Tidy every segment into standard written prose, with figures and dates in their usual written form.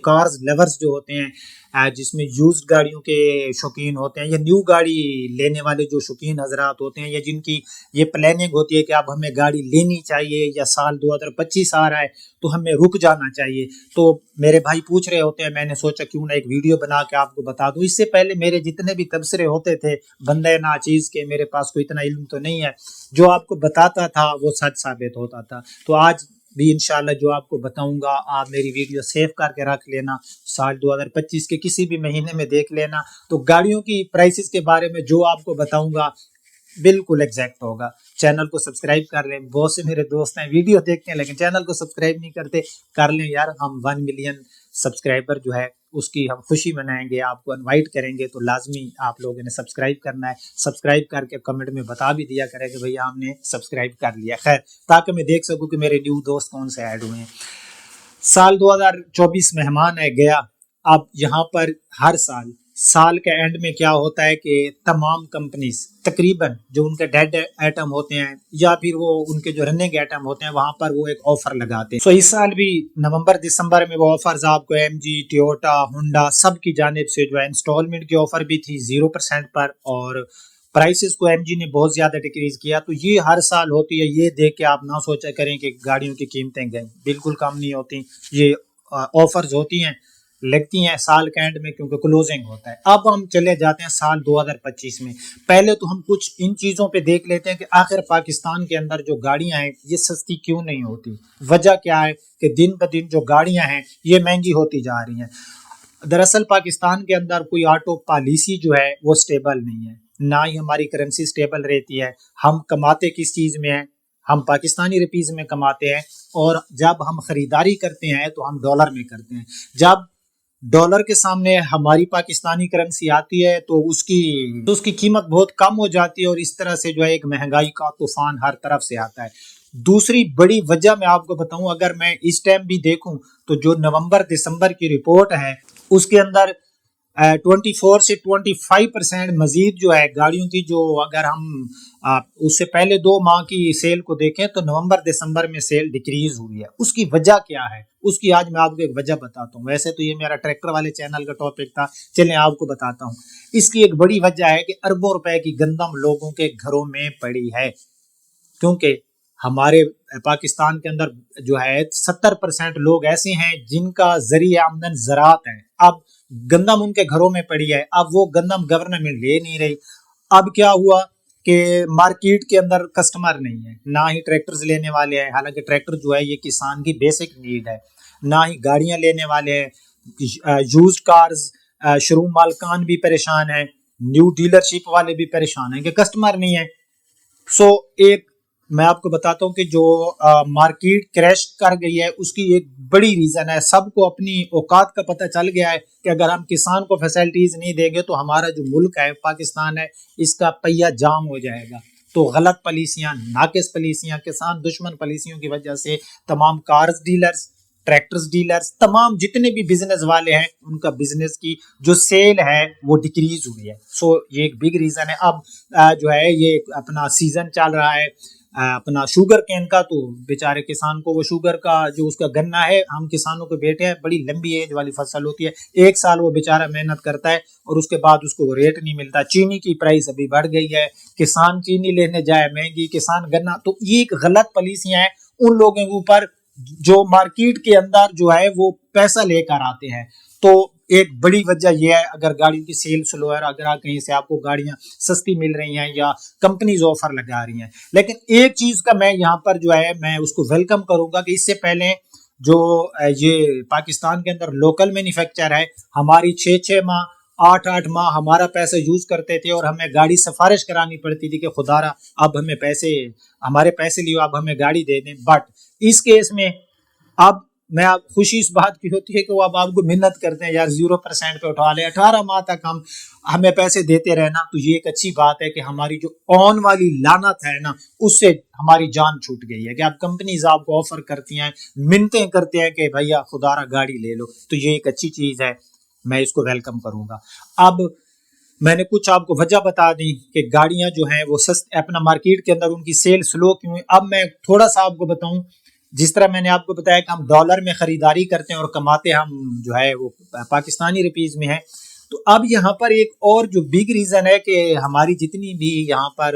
Cars lovers جو ہوتے ہیں جس میں یوزڈ گاڑیوں کے شوقین ہوتے ہیں یا نیو گاڑی لینے والے جو شوقین حضرات ہوتے ہیں یا جن کی یہ پلاننگ ہوتی ہے کہ اب ہمیں گاڑی لینی چاہیے یا سال 2025 آ رہا ہے تو ہمیں رک جانا چاہیے، تو میرے بھائی پوچھ رہے ہوتے ہیں، میں نے سوچا کیوں نہ ایک ویڈیو بنا کے آپ کو بتا دوں۔ اس سے پہلے میرے جتنے بھی تبصرے ہوتے تھے بندے ناچیز کے، میرے پاس کوئی اتنا علم تو نہیں ہے، جو آپ کو بتاتا تھا وہ سچ ثابت ہوتا تھا۔ تو آج بھی انشاءاللہ جو آپ کو بتاؤں گا آپ میری ویڈیو سیو کر کے رکھ لینا، سال 2025 کے کسی بھی مہینے میں دیکھ لینا، تو گاڑیوں کی پرائسز کے بارے میں جو آپ کو بتاؤں گا بالکل ایگزیکٹ ہوگا۔ چینل کو سبسکرائب کر لیں، بہت سے میرے دوست ہیں ویڈیو دیکھتے ہیں لیکن چینل کو سبسکرائب نہیں کرتے، کر لیں یار، ہم 1 ملین سبسکرائبر جو ہے اس کی ہم خوشی منائیں گے، آپ کو انوائٹ کریں گے، تو لازمی آپ لوگوں نے سبسکرائب کرنا ہے، سبسکرائب کر کے کمنٹ میں بتا بھی دیا کرے کہ بھئی ہم نے سبسکرائب کر لیا، خیر تاکہ میں دیکھ سکوں کہ میرے نیو دوست کون سے ایڈ ہوئے ہیں۔ سال 2024 مہمان ہے گیا، اب یہاں پر ہر سال کے اینڈ میں کیا ہوتا ہے کہ تمام کمپنیز تقریباً جو ان کے ڈیڈ ایٹم ہوتے ہیں یا پھر وہ ان کے جو رننگ ایٹم ہوتے ہیں وہاں پر وہ ایک آفر لگاتے ہیں۔ سو اس سال بھی نومبر دسمبر میں وہ آفرز آپ کو ایم جی، ٹیوٹا، ہونڈا سب کی جانب سے جو ہے انسٹالمنٹ کی آفر بھی تھی 0% پر، اور پرائسز کو ایم جی نے بہت زیادہ ڈیکریز کیا، تو یہ ہر سال ہوتی ہے۔ یہ دیکھ کے آپ نہ سوچا کریں کہ گاڑیوں کی قیمتیں گئیں، بالکل کم نہیں ہوتی، یہ آفرز ہوتی ہیں، لگتی ہیں سال کے اینڈ میں کیونکہ کلوزنگ ہوتا ہے۔ اب ہم چلے جاتے ہیں سال 2025 میں، پہلے تو ہم کچھ ان چیزوں پہ دیکھ لیتے ہیں کہ آخر پاکستان کے اندر جو گاڑیاں ہیں یہ سستی کیوں نہیں ہوتی، وجہ کیا ہے کہ دن بدن جو گاڑیاں ہیں یہ مہنگی ہوتی جا رہی ہیں۔ دراصل پاکستان کے اندر کوئی آٹو پالیسی جو ہے وہ سٹیبل نہیں ہے، نہ ہی ہماری کرنسی سٹیبل رہتی ہے، ہم کماتے کس چیز میں ہیں، ہم پاکستانی روپیز میں کماتے ہیں، اور جب ہم خریداری کرتے ہیں تو ہم ڈالر میں کرتے ہیں، جب ڈالر کے سامنے ہماری پاکستانی کرنسی آتی ہے تو اس کی قیمت بہت کم ہو جاتی ہے، اور اس طرح سے جو ہے ایک مہنگائی کا طوفان ہر طرف سے آتا ہے۔ دوسری بڑی وجہ میں آپ کو بتاؤں، اگر میں اس ٹائم بھی دیکھوں تو جو نومبر دسمبر کی رپورٹ ہے اس کے اندر 24 سے 25% مزید جو ہے گاڑیوں کی، جو اگر ہم اس سے پہلے 2 ماہ کی سیل کو دیکھیں تو نومبر دسمبر میں سیل ڈیکریز ہوئی ہے۔ اس کی وجہ کیا ہے، اس کی آج میں آپ کو ایک وجہ بتاتا ہوں۔ ویسے تو یہ میرا ٹریکٹر والے چینل کا ٹاپک تھا، چلیں آپ کو بتاتا ہوں۔ اس کی ایک بڑی وجہ ہے کہ اربوں روپے کی گندم لوگوں کے گھروں میں پڑی ہے، کیونکہ ہمارے پاکستان کے اندر جو ہے 70% لوگ ایسے ہیں جن کا ذریعہ آمدن زراعت ہے۔ اب گندم ان کے گھروں میں پڑی ہے، اب وہ گندم گورنمنٹ لے نہیں رہی۔ اب کیا ہوا کہ مارکیٹ کے اندر کسٹمر نہیں ہے، نہ ہی ٹریکٹرز لینے والے ہیں، حالانکہ ٹریکٹر جو ہے یہ کسان کی بیسک نیڈ ہے، نہ ہی گاڑیاں لینے والے ہیں، یوزڈ کارز شروع مالکان بھی پریشان ہیں، نیو ڈیلرشپ والے بھی پریشان ہیں کہ کسٹمر نہیں ہے۔ سو ایک میں آپ کو بتاتا ہوں کہ جو مارکیٹ کریش کر گئی ہے اس کی ایک بڑی ریزن ہے، سب کو اپنی اوقات کا پتہ چل گیا ہے کہ اگر ہم کسان کو فیسلٹیز نہیں دیں گے تو ہمارا جو ملک ہے پاکستان ہے اس کا پہیہ جام ہو جائے گا۔ تو غلط پالیسیاں، ناقص پالیسیاں، کسان دشمن پالیسیوں کی وجہ سے تمام کارز ڈیلرز، ٹریکٹرز ڈیلرز، تمام جتنے بھی بزنس والے ہیں ان کا بزنس کی جو سیل ہے وہ ڈیکریز ہوئی ہے۔ سو یہ ایک بگ ریزن ہے۔ اب جو ہے یہ اپنا سیزن چل رہا ہے اپنا شوگر کین کا، تو بیچارے کسان کو وہ شوگر کا جو اس کا گنا ہے، ہم کسانوں کے بیٹے ہیں، بڑی لمبی ایج والی فصل ہوتی ہے، 1 سال وہ بیچارہ محنت کرتا ہے اور اس کے بعد اس کو وہ ریٹ نہیں ملتا۔ چینی کی پرائس ابھی بڑھ گئی ہے، کسان چینی لینے جائے مہنگی، کسان گنا، تو یہ ایک غلط پالیسیاں ہیں ان لوگوں کے اوپر جو مارکیٹ کے اندر جو ہے وہ پیسہ لے کر آتے ہیں۔ تو ایک بڑی وجہ یہ ہے، اگر گاڑیوں کی سیل سلو ہے، اگر کہیں سے آپ کو گاڑیاں سستی مل رہی ہیں یا کمپنیز آفر لگا رہی ہیں، لیکن ایک چیز کا میں یہاں پر جو ہے میں اس کو ویلکم کروں گا کہ اس سے پہلے جو یہ پاکستان کے اندر لوکل مینوفیکچر ہے، ہماری 6 ماہ 8 ماہ ہمارا پیسہ یوز کرتے تھے اور ہمیں گاڑی سفارش کرانی پڑتی تھی کہ خدا را اب ہمیں ہمارے پیسے لیو، اب ہمیں گاڑی دے دیں۔ بٹ اس کیس میں اب میں خوشی اس بات کی ہوتی ہے کہ وہ اب آپ کو منت کرتے ہیں یار 0% پہ اٹھا لے، 18 ماہ تک ہمیں پیسے دیتے رہنا، تو یہ ایک اچھی بات ہے کہ ہماری جو آن والی لعنت ہے نا اس سے ہماری جان چھوٹ گئی ہے کہ اب کمپنیز آپ کو آفر کرتی ہیں، منتیں کرتے ہیں کہ بھیا خدا را گاڑی لے لو، تو یہ ایک اچھی چیز ہے، میں اس کو ویلکم کروں گا۔ اب میں نے کچھ آپ کو وجہ بتا دی کہ گاڑیاں جو ہیں وہ اپنا مارکیٹ کے اندر ان کی سیل سلو کیوں ہے۔ اب میں تھوڑا سا آپ کو بتاؤں جس طرح میں نے آپ کو بتایا کہ ہم ڈالر میں خریداری کرتے ہیں اور کماتے ہم جو ہے وہ پاکستانی روپیز میں ہیں. تو اب یہاں پر ایک اور جو بگ ریزن ہے کہ ہماری جتنی بھی یہاں پر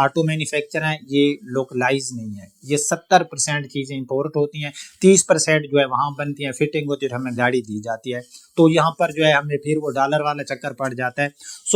آٹو مینوفیکچر ہیں یہ لوکلائز نہیں ہے. یہ 70% چیزیں امپورٹ ہوتی ہیں, 30% جو ہے وہاں بنتی ہیں, فٹنگ ہوتی ہے, ہمیں گاڑی دی جاتی ہے. تو یہاں پر جو ہے ہمیں پھر وہ ڈالر والا چکر پڑ جاتا ہے.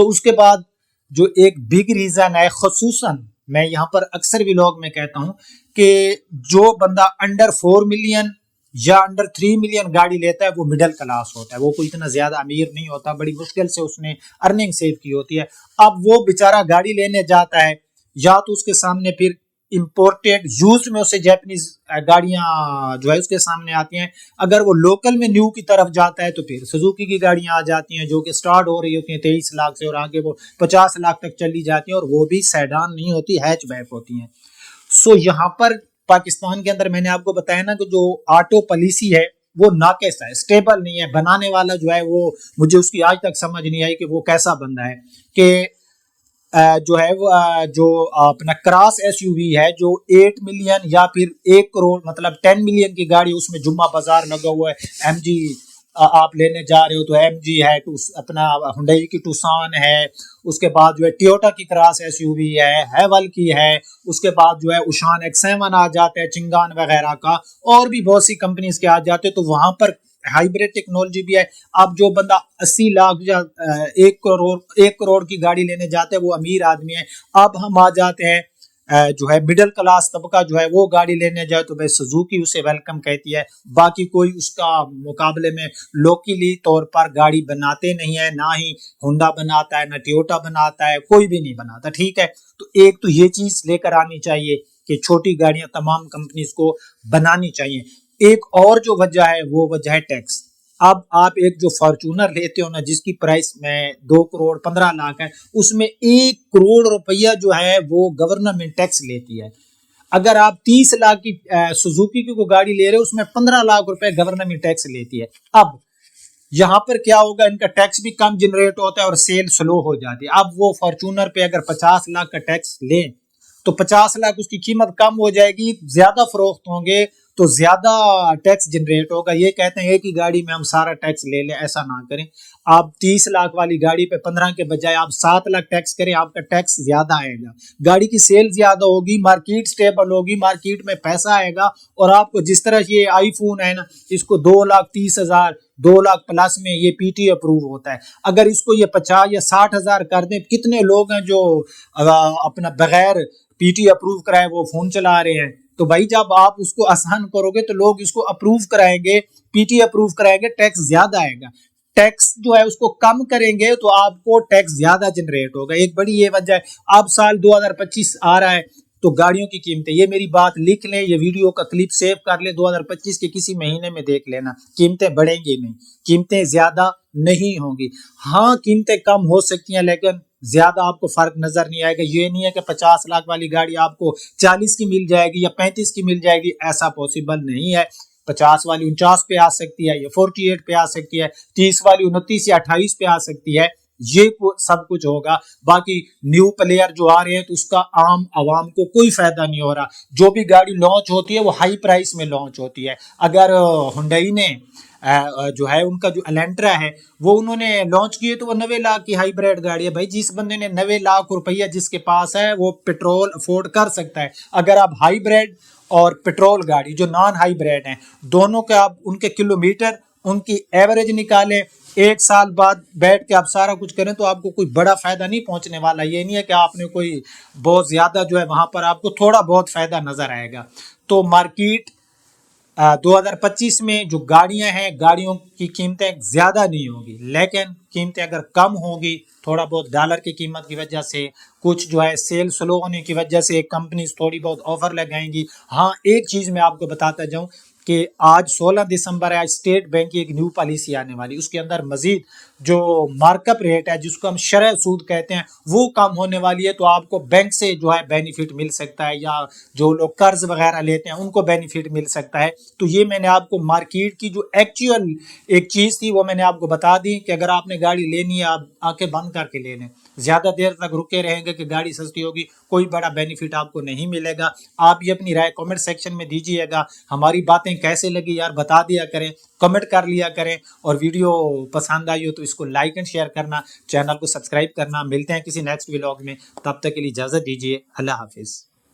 اس کے بعد جو ایک بگ ریزن ہے, خصوصاً میں یہاں پر اکثر ویلاگ میں کہتا ہوں کہ جو بندہ انڈر 4 ملین یا انڈر 3 ملین گاڑی لیتا ہے وہ مڈل کلاس ہوتا ہے, وہ کوئی اتنا زیادہ امیر نہیں ہوتا, بڑی مشکل سے اس نے ارننگ سیو کی ہوتی ہے. اب وہ بیچارہ گاڑی لینے جاتا ہے, یا تو اس کے سامنے پھر امپورٹیڈ یوزڈ میں اسے جیپنیز گاڑیاں جو ہے اس کے سامنے آتی ہیں. اگر وہ لوکل میں نیو کی طرف جاتا ہے تو پھر سزوکی کی گاڑیاں آ جاتی ہیں جو کہ سٹارٹ ہو رہی ہوتی ہیں 23 لاکھ سے, اور آگے وہ 50 لاکھ تک چلی جاتی ہیں, اور وہ بھی سیڈان نہیں ہوتی, ہیچ بیک ہوتی ہیں. یہاں پر پاکستان کے اندر میں نے آپ کو بتایا نا کہ جو آٹو پالیسی ہے وہ ناقص ہے, اسٹیبل نہیں ہے. بنانے والا جو ہے وہ مجھے اس کی آج تک سمجھ نہیں آئی کہ وہ کیسا بندہ ہے کہ جو ہے وہ جو اپنا کراس ایس یو وی ہے جو 8 ملین یا پھر 1 کروڑ مطلب 10 ملین کی گاڑی, اس میں جمعہ بازار لگا ہوا ہے. ایم جی آپ لینے جا رہے ہو تو ایم جی ہے, اپنا ہنڈئی کی ٹوسان ہے, اس کے بعد جو ہے ٹیوٹا کی کراس ایس یو وی ہے, ہیول کی ہے, اس کے بعد جو ہے اوشان X7 آ جاتے ہیں, چنگان وغیرہ کا, اور بھی بہت سی کمپنیز کے آ جاتے ہیں. تو وہاں پر ہائیبریڈ ٹیکنالوجی بھی ہے. اب جو بندہ 80 لاکھ یا 1 کروڑ کی گاڑی لینے جاتے ہیں وہ امیر آدمی ہے. اب ہم آ جاتے ہیں جو ہے مڈل کلاس طبقہ جو ہے وہ گاڑی لینے جائے تو بھائی سزوکی اسے ویلکم کہتی ہے, باقی کوئی اس کا مقابلے میں لوکلی طور پر گاڑی بناتے نہیں ہے, نہ ہی ہونڈا بناتا ہے, نہ ٹیوٹا بناتا ہے, کوئی بھی نہیں بناتا. ٹھیک ہے, تو ایک تو یہ چیز لے کر آنی چاہیے کہ چھوٹی گاڑیاں تمام کمپنیز کو بنانی چاہیے. ایک اور جو وجہ ہے وہ وجہ ہے ٹیکس. اب آپ ایک جو فارچونر لیتے ہو نا جس کی پرائس میں 2 کروڑ 15 لاکھ ہے, اس میں 1 کروڑ روپیہ جو ہے وہ گورنمنٹ ٹیکس لیتی ہے. اگر آپ 30 لاکھ کی سوزوکی کی گاڑی لے رہے ہو اس میں 15 لاکھ روپے گورنمنٹ ٹیکس لیتی ہے. اب یہاں پر کیا ہوگا, ان کا ٹیکس بھی کم جنریٹ ہوتا ہے اور سیل سلو ہو جاتی ہے. اب وہ فارچونر پہ اگر 50 لاکھ کا ٹیکس لیں تو 50 لاکھ اس کی قیمت کم ہو جائے گی, زیادہ فروخت ہوں گے تو زیادہ ٹیکس جنریٹ ہوگا. یہ کہتے ہیں ایک ہی گاڑی میں ہم سارا ٹیکس لے لیں, ایسا نہ کریں. آپ 30 لاکھ والی گاڑی پہ 15 کے بجائے آپ 7 لاکھ ٹیکس کریں, آپ کا ٹیکس زیادہ آئے گا, گاڑی کی سیل زیادہ ہوگی, مارکیٹ سٹیبل ہوگی, مارکیٹ میں پیسہ آئے گا. اور آپ کو جس طرح یہ آئی فون ہے نا, اس کو 2,30,000 2 لاکھ پلس میں یہ پی ٹی اپروو ہوتا ہے. اگر اس کو یہ 50 یا 60,000 کر دیں, کتنے لوگ ہیں جو اپنا بغیر پی ٹی اپروو کرائے وہ فون چلا رہے ہیں. تو بھائی جب آپ اس کو آسان کرو گے تو لوگ اس کو اپروو کرائیں گے, پی ٹی اپروو کرائیں گے, ٹیکس زیادہ آئے گا. ٹیکس جو ہے اس کو کم کریں گے تو آپ کو ٹیکس زیادہ جنریٹ ہوگا. ایک بڑی یہ وجہ ہے. اب سال 2025 آ رہا ہے تو گاڑیوں کی قیمتیں, یہ میری بات لکھ لیں, یہ ویڈیو کا کلپ سیو کر لیں, 2025 کے کسی مہینے میں دیکھ لینا, قیمتیں بڑھیں گی نہیں, قیمتیں زیادہ نہیں ہوں گی. ہاں قیمتیں کم ہو سکتی ہیں لیکن زیادہ آپ کو فرق نظر نہیں آئے گا. یہ نہیں ہے کہ 50 لاکھ والی گاڑی آپ کو 40 کی مل جائے گی یا 35 کی مل جائے گی, ایسا پاسبل نہیں ہے. 50 والی 49 پہ آ سکتی ہے, یا 48 پہ آ سکتی ہے, 30 والی 29 یا 28 پہ آ سکتی ہے. یہ سب کچھ ہوگا. باقی نیو پلیئر جو آ رہے ہیں تو اس کا عام عوام کو کوئی فائدہ نہیں ہو رہا. جو بھی گاڑی لانچ ہوتی ہے وہ ہائی پرائس میں لانچ ہوتی ہے. اگر ہنڈئی نے جو ہے ان کا جو الینٹرا ہے وہ انہوں نے لانچ کیے تو وہ 90 لاکھ کی ہائیبریڈ گاڑی ہے. بھائی جس بندے نے 90 لاکھ روپیہ جس کے پاس ہے وہ پیٹرول افورڈ کر سکتا ہے. اگر آپ ہائیبریڈ اور پیٹرول گاڑی جو نان ہائیبریڈ ہیں دونوں کے آپ ان کے کلومیٹر ان کی ایوریج نکالیں, 1 سال بعد بیٹھ کے آپ سارا کچھ کریں تو آپ کو کوئی بڑا فائدہ نہیں پہنچنے والا. یہ نہیں ہے کہ آپ نے کوئی بہت زیادہ جو ہے وہاں پر آپ کو تھوڑا بہت فائدہ نظر آئے گا. تو مارکیٹ 2025 میں جو گاڑیاں ہیں گاڑیوں کی قیمتیں زیادہ نہیں ہوگی, لیکن قیمتیں اگر کم ہوگی تھوڑا بہت ڈالر کی قیمت کی وجہ سے, کچھ جو ہے سیل سلو ہونے کی وجہ سے کمپنیز تھوڑی بہت آفر لگائیں گی. ہاں ایک چیز میں آپ کو بتاتا جاؤں کہ آج 16 دسمبر ہے, آج اسٹیٹ بینک کی ایک نیو پالیسی آنے والی, اس کے اندر مزید جو مارک اپ ریٹ ہے جس کو ہم شرح سود کہتے ہیں وہ کم ہونے والی ہے. تو آپ کو بینک سے جو ہے بینیفٹ مل سکتا ہے, یا جو لوگ قرض وغیرہ لیتے ہیں ان کو بینیفٹ مل سکتا ہے. تو یہ میں نے آپ کو مارکیٹ کی جو ایکچوئل ایک چیز تھی وہ میں نے آپ کو بتا دی کہ اگر آپ نے گاڑی لینی ہے آپ آنکھیں بند کر کے لے لیں. زیادہ دیر تک رکے رہیں گے کہ گاڑی سستی ہوگی، کوئی بڑا بینیفٹ آپ کو نہیں ملے گا۔ آپ یہ اپنی رائے کمنٹ سیکشن میں دیجیے گا، ہماری باتیں کیسے لگی یار بتا دیا کریں، کمنٹ کر لیا کریں، اور ویڈیو پسند آئی ہو تو اس کو لائک اینڈ شیئر کرنا، چینل کو سبسکرائب کرنا۔ ملتے ہیں کسی نیکسٹ ولاگ میں، تب تک کے لیے اجازت دیجیے، اللہ حافظ۔